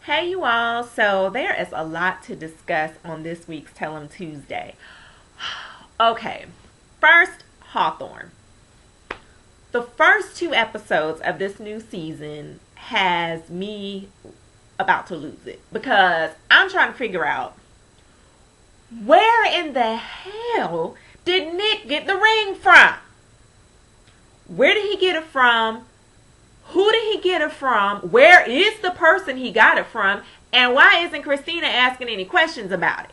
Hey you all, so there is a lot to discuss on this week's Tell 'em Tuesday. Okay, first, Hawthorn. The first two episodes of this new season has me about to lose it because I'm trying to figure out where in the hell did Nick get the ring from? Where did he get it from? Who did he get it from? Where is the person he got it from? And why isn't Christina asking any questions about it?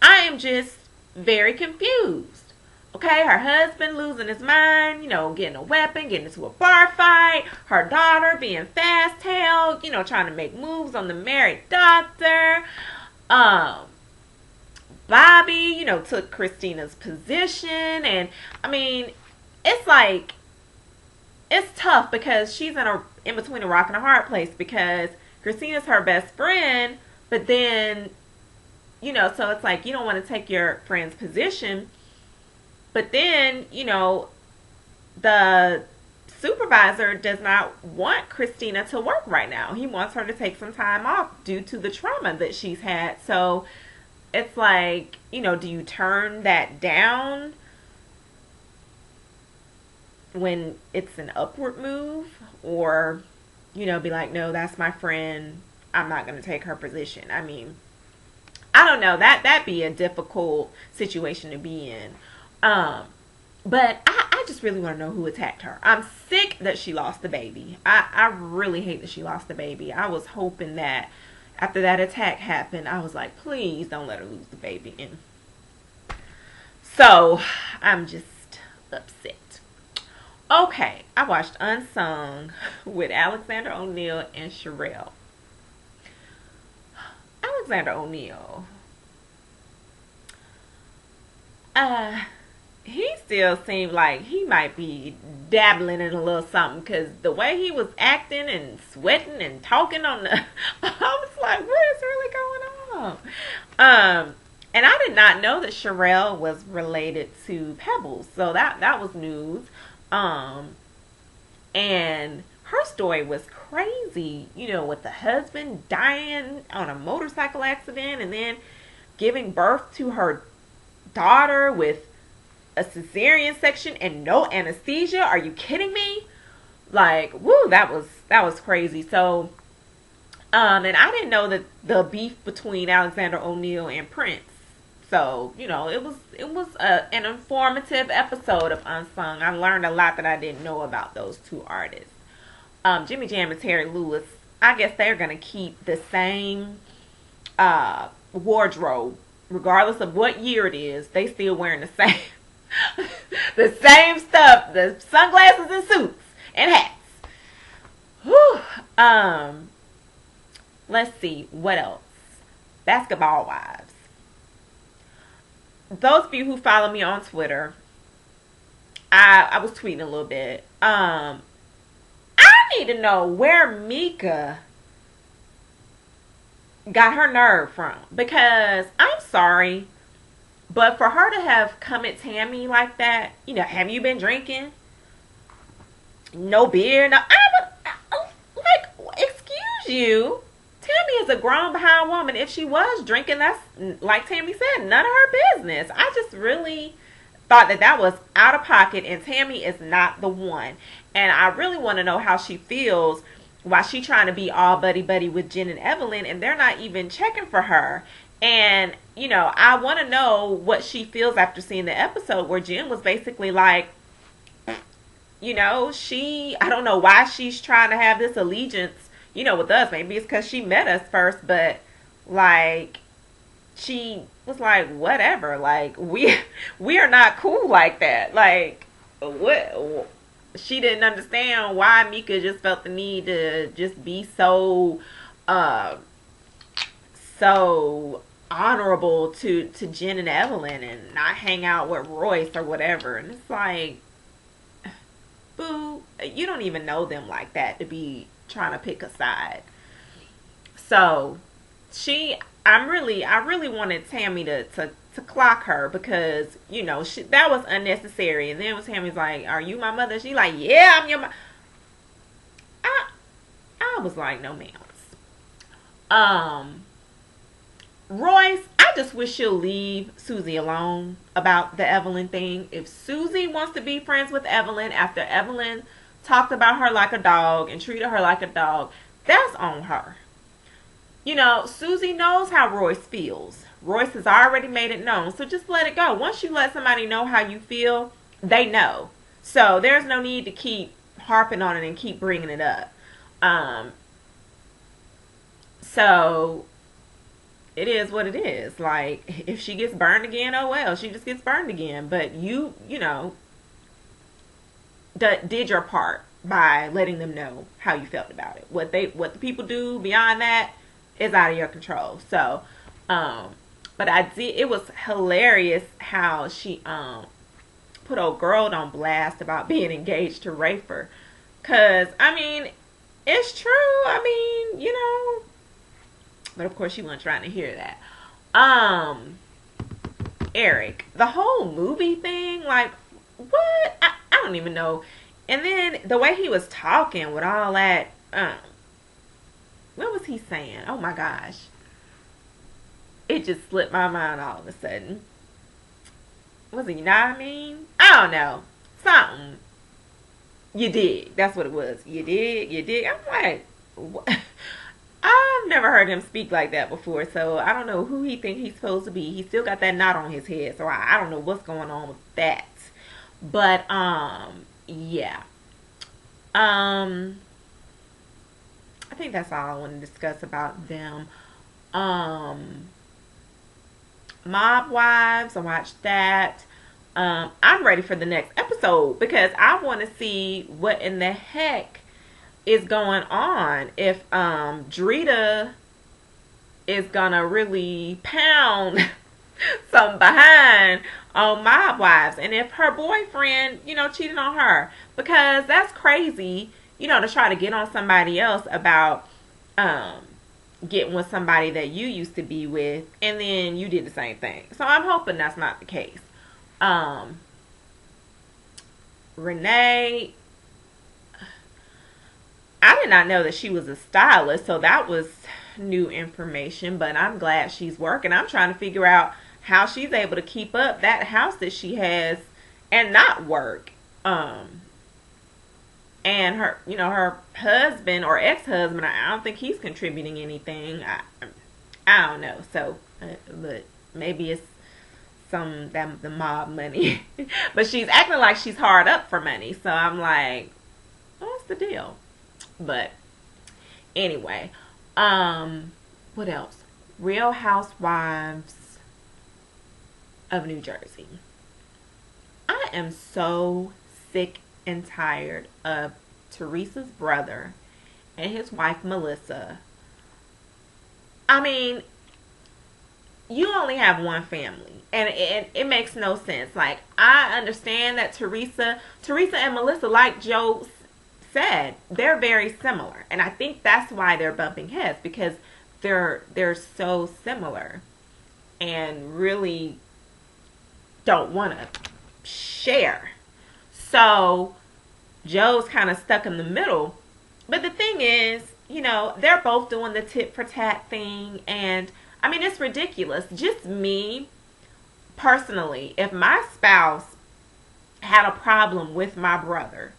I am just very confused. Okay, her husband losing his mind, getting a weapon, getting into a bar fight. Her daughter being fast-tailed, trying to make moves on the married doctor. Bobby, took Christina's position. And, it's like, it's tough because she's in between a rock and a hard place because Christina's her best friend, but then, so it's like you don't want to take your friend's position, but then, the supervisor does not want Christina to work right now. He wants her to take some time off due to the trauma that she's had. So it's like, do you turn that down when it's an upward move, or be like, no, that's my friend, I'm not going to take her position? I don't know, that'd be a difficult situation to be in. But I just really want to know who attacked her. I'm sick that she lost the baby. I really hate that she lost the baby. I was hoping that after that attack happened, I was like, please don't let her lose the baby. And so I'm just upset. Okay, I watched UnSung with Alexander O'Neal and Sherelle. Alexander O'Neal, he still seemed like he might be dabbling in a little something, because the way he was acting and sweating and talking on the, I was like, what is really going on? And I did not know that Sherelle was related to Pebbles, so that was news. And her story was crazy, with the husband dying on a motorcycle accident and then giving birth to her daughter with a cesarean section and no anesthesia. Are you kidding me? Like, woo, that was crazy. So, and I didn't know that the beef between Alexander O'Neal and Prince. So, it was an informative episode of UnSung. I learned a lot that I didn't know about those two artists. Jimmy Jam and Terry Lewis, I guess they're going to keep the same wardrobe. Regardless of what year it is, they still wearing the same the same stuff. The sunglasses and suits and hats. Whew. Let's see. What else? Basketball Wives. Those of you who follow me on Twitter, I was tweeting a little bit. I need to know where Mika got her nerve from, because I'm sorry, but for her to have come at Tammy like that, have you been drinking? No beer, no. Excuse you. Tammy is a grown behind woman. If she was drinking, that's, like Tammy said, none of her business. I just really thought that was out of pocket, and Tammy is not the one. And I really want to know how she feels while she trying to be all buddy-buddy with Jen and Evelyn, and they're not even checking for her. And, I want to know what she feels after seeing the episode where Jen was basically like, I don't know why she's trying to have this allegiance, with us. Maybe it's because she met us first, but like, she was like, whatever, like, we are not cool like that. Like, what? She didn't understand why Mika just felt the need to just be so honorable to Jen and Evelyn and not hang out with Royce or whatever. And it's like, boo, you don't even know them like that to be trying to pick a side. So I really wanted Tammy to clock her, because that was unnecessary. And then when Tammy's like, are you my mother? She like, yeah, I'm your mom. I was like, no ma'am. Um, Royce, I just wish she'll leave Susie alone about the Evelyn thing. If Susie wants to be friends with Evelyn after Evelyn talked about her like a dog and treated her like a dog, that's on her. Susie knows how Royce feels. Royce has already made it known, so just let it go. Once you let somebody know how you feel, they know. So there's no need to keep harping on it and keep bringing it up. So it is what it is. Like, if she gets burned again, oh well, she just gets burned again. But you did your part by letting them know how you felt about it. What the people do beyond that is out of your control. So, but it was hilarious how she put old girl on blast about being engaged to Rafer. Cause it's true. But of course she wasn't trying to hear that. Eric, the whole movie thing, like, what? I don't even know. And then the way he was talking with all that, what was he saying? Oh my gosh. It just slipped my mind all of a sudden. Was it, I don't know. Something. You dig. That's what it was. You dig. I'm like, what? I've never heard him speak like that before, so I don't know who he thinks he's supposed to be. He still got that knot on his head, so I don't know what's going on with that. But, yeah. I think that's all I want to discuss about them. Mob Wives, I watched that. I'm ready for the next episode because I want to see what in the heck is going on. If Drita is gonna really pound some behind on Mob Wives, and if her boyfriend, cheated on her, because that's crazy, to try to get on somebody else about getting with somebody that you used to be with, and then you did the same thing. So I'm hoping that's not the case. Renee, I did not know that she was a stylist, so that was new information, but I'm glad she's working. I'm trying to figure out how she's able to keep up that house that she has and not work. And her, her husband or ex-husband, I don't think he's contributing anything. I don't know. So, but maybe it's the mob money. But she's acting like she's hard up for money. So I'm like, what's the deal? But anyway, what else? Real Housewives of New Jersey. I am so sick and tired of Teresa's brother and his wife Melissa. You only have one family, and it makes no sense. Like, I understand that Teresa and Melissa, like Joe said, they're very similar, and I think that's why they're bumping heads, because they're so similar and really don't want to share. So Joe's kind of stuck in the middle. But the thing is, they're both doing the tit for tat thing, and it's ridiculous. Just me personally, if my spouse had a problem with my brother,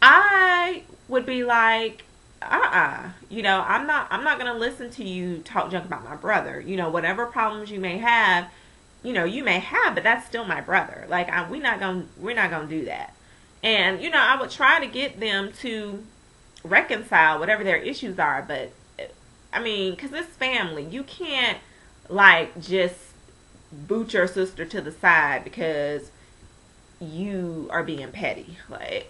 I would be like, I'm not gonna listen to you talk junk about my brother. Whatever problems you may have, you may have, but that's still my brother. Like, we're not gonna do that. And I would try to get them to reconcile whatever their issues are, but because it's family, you can't just boot your sister to the side because you are being petty. Like,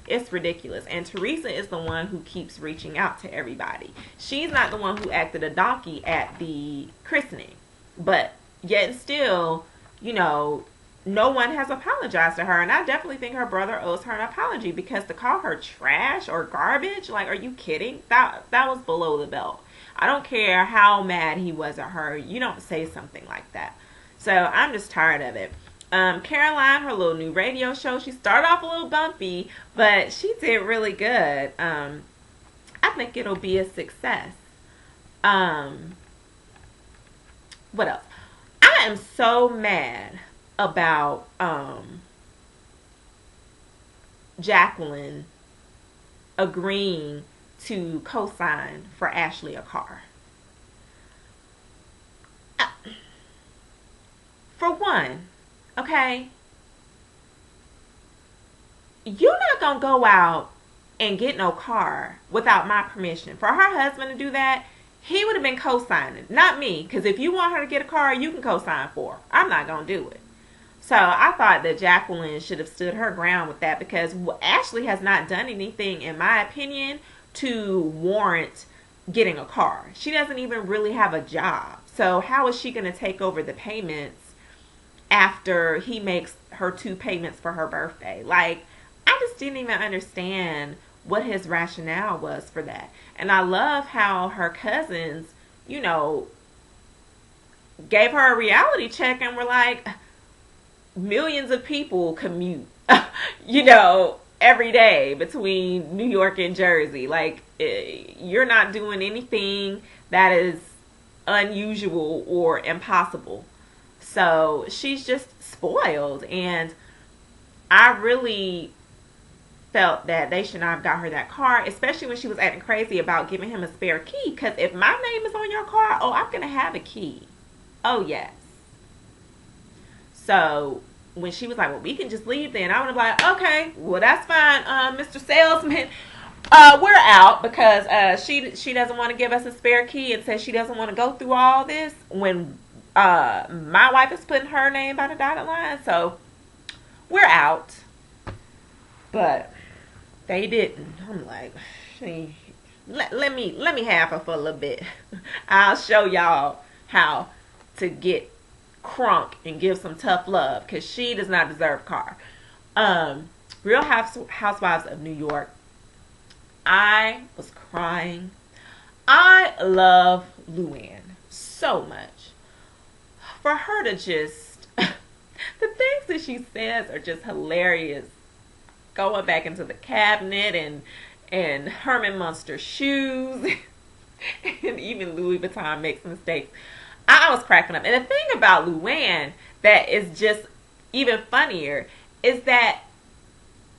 it's ridiculous. And Teresa is the one who keeps reaching out to everybody. She's not the one who acted a donkey at the christening, but yet still, no one has apologized to her. And I definitely think her brother owes her an apology, because to call her trash or garbage, like, are you kidding? That was below the belt. I don't care how mad he was at her. You don't say something like that. So I'm just tired of it. Caroline, her little new radio show, she started off a little bumpy, but she did really good. I think it'll be a success. What else? I am so mad about Jacqueline agreeing to co-sign for Ashley a car. For one, okay, you're not gonna go out and get no car without my permission. For her husband to do that, he would have been co-signing, not me. Because if you want her to get a car, you can co-sign for her. I'm not gonna do it. So I thought that Jacqueline should have stood her ground with that, because Ashley has not done anything, in my opinion, to warrant getting a car. She doesn't even really have a job. So how is she going to take over the payments after he makes her 2 payments for her birthday? Like, I just didn't even understand what his rationale was for that. And I love how her cousins, you know, gave her a reality check and were like, millions of people commute, you know, every day between New York and Jersey. Like, you're not doing anything that is unusual or impossible. So she's just spoiled, and I really felt that they should not have got her that car, especially when she was acting crazy about giving him a spare key. Because if my name is on your car, oh, I'm gonna have a key. Oh yes. So when she was like, well, we can just leave then, I would have like, okay, well, that's fine, Mr. Salesman. We're out, because she doesn't want to give us a spare key and says she doesn't want to go through all this when my wife is putting her name by the dotted line. So we're out. But they didn't. I'm like, let me have her for a little bit. I'll show y'all how to get crunk and give some tough love, because she does not deserve a car. Real Housewives of New York. I was crying. I love Luann so much. For her to just, the things that she says are just hilarious. Going back into the cabinet and Herman Munster shoes and even Louis Vuitton makes mistakes. I was cracking up. And the thing about Luann that is just even funnier is that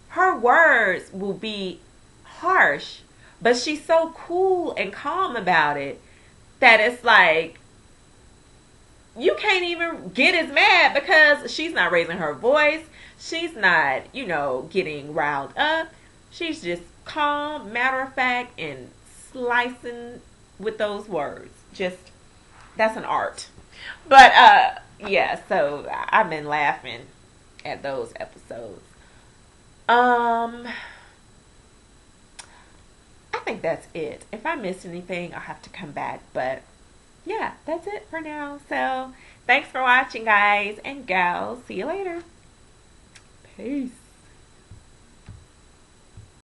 her words will be harsh, but she's so cool and calm about it that it's like you can't even get as mad, because she's not raising her voice. She's not, you know, getting riled up. She's just calm, matter of fact, and slicing with those words. Just, that's an art. But, yeah, so I've been laughing at those episodes. I think that's it. If I missed anything, I'll have to come back. But, yeah, that's it for now. So, thanks for watching, guys and gals. See you later. Peace.